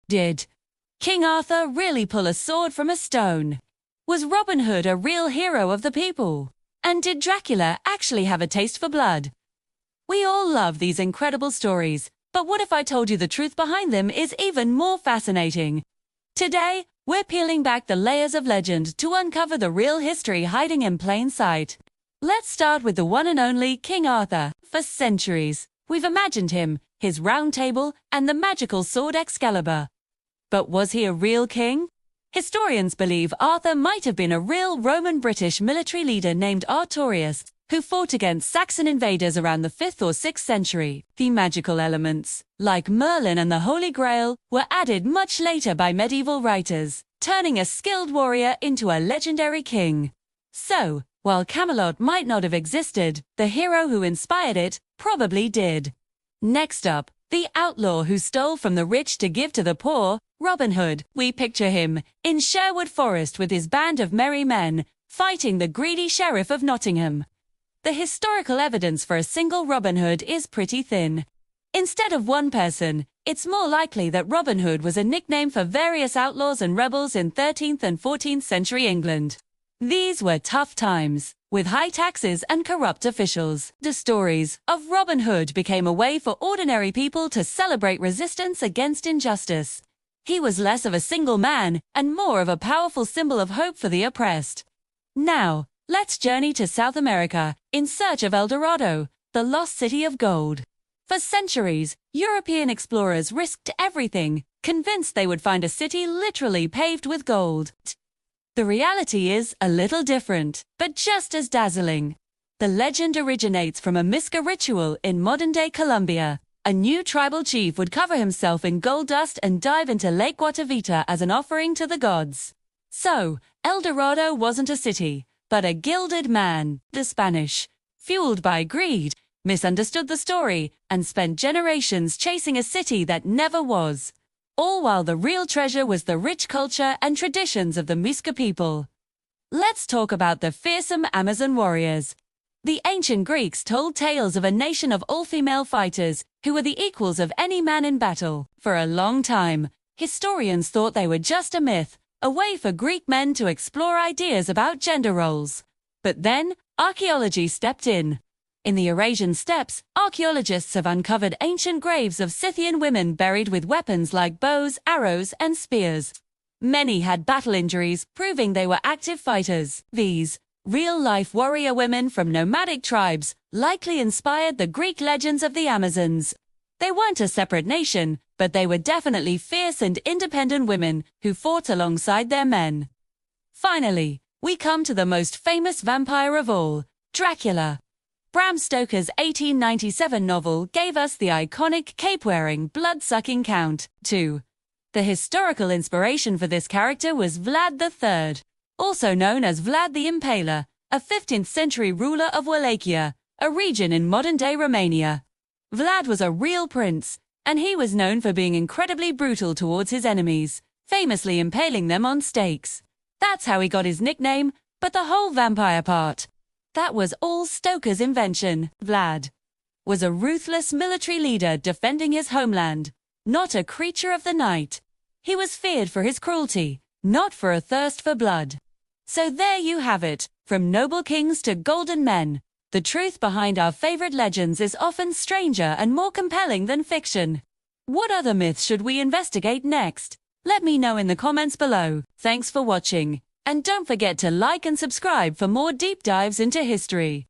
Did King Arthur really pull a sword from a stone? Was Robin Hood a real hero of the people? And did Dracula actually have a taste for blood? We all love these incredible stories, but what if I told you the truth behind them is even more fascinating? Today, we're peeling back the layers of legend to uncover the real history hiding in plain sight. Let's start with the one and only King Arthur. For centuries, we've imagined him, his round table, and the magical sword Excalibur. But was he a real king? Historians believe Arthur might have been a real Roman-British military leader named Artorius, who fought against Saxon invaders around the 5th or 6th century. The magical elements, like Merlin and the Holy Grail, were added much later by medieval writers, turning a skilled warrior into a legendary king. So, while Camelot might not have existed, the hero who inspired it probably did. Next up, the outlaw who stole from the rich to give to the poor, Robin Hood. We picture him in Sherwood Forest with his band of merry men, fighting the greedy sheriff of Nottingham. The historical evidence for a single Robin Hood is pretty thin. Instead of one person, it's more likely that Robin Hood was a nickname for various outlaws and rebels in 13th and 14th century England. These were tough times, with high taxes and corrupt officials. The stories of Robin Hood became a way for ordinary people to celebrate resistance against injustice. He was less of a single man and more of a powerful symbol of hope for the oppressed. Now, let's journey to South America in search of El Dorado, the lost city of gold. For centuries, European explorers risked everything, convinced they would find a city literally paved with gold. The reality is a little different, but just as dazzling. The legend originates from a Miska ritual in modern-day Colombia. A new tribal chief would cover himself in gold dust and dive into Lake Guatavita as an offering to the gods. So, El Dorado wasn't a city, but a gilded man. The Spanish, fueled by greed, misunderstood the story and spent generations chasing a city that never was. All while the real treasure was the rich culture and traditions of the Muisca people. Let's talk about the fearsome Amazon warriors. The ancient Greeks told tales of a nation of all-female fighters who were the equals of any man in battle. For a long time, historians thought they were just a myth, a way for Greek men to explore ideas about gender roles. But then, archaeology stepped in. In the Eurasian steppes, archaeologists have uncovered ancient graves of Scythian women buried with weapons like bows, arrows, and spears. Many had battle injuries, proving they were active fighters. These real-life warrior women from nomadic tribes likely inspired the Greek legends of the Amazons. They weren't a separate nation, but they were definitely fierce and independent women who fought alongside their men. Finally, we come to the most famous vampire of all, Dracula. Bram Stoker's 1897 novel gave us the iconic cape-wearing, blood-sucking Count. 2. The historical inspiration for this character was Vlad III, also known as Vlad the Impaler, a 15th century ruler of Wallachia, a region in modern-day Romania. Vlad was a real prince, and he was known for being incredibly brutal towards his enemies, famously impaling them on stakes. That's how he got his nickname, but the whole vampire part, that was all Stoker's invention. Vlad was a ruthless military leader defending his homeland, not a creature of the night. He was feared for his cruelty, not for a thirst for blood. So there you have it, from noble kings to golden men. The truth behind our favorite legends is often stranger and more compelling than fiction. What other myths should we investigate next? Let me know in the comments below. Thanks for watching. And don't forget to like and subscribe for more deep dives into history.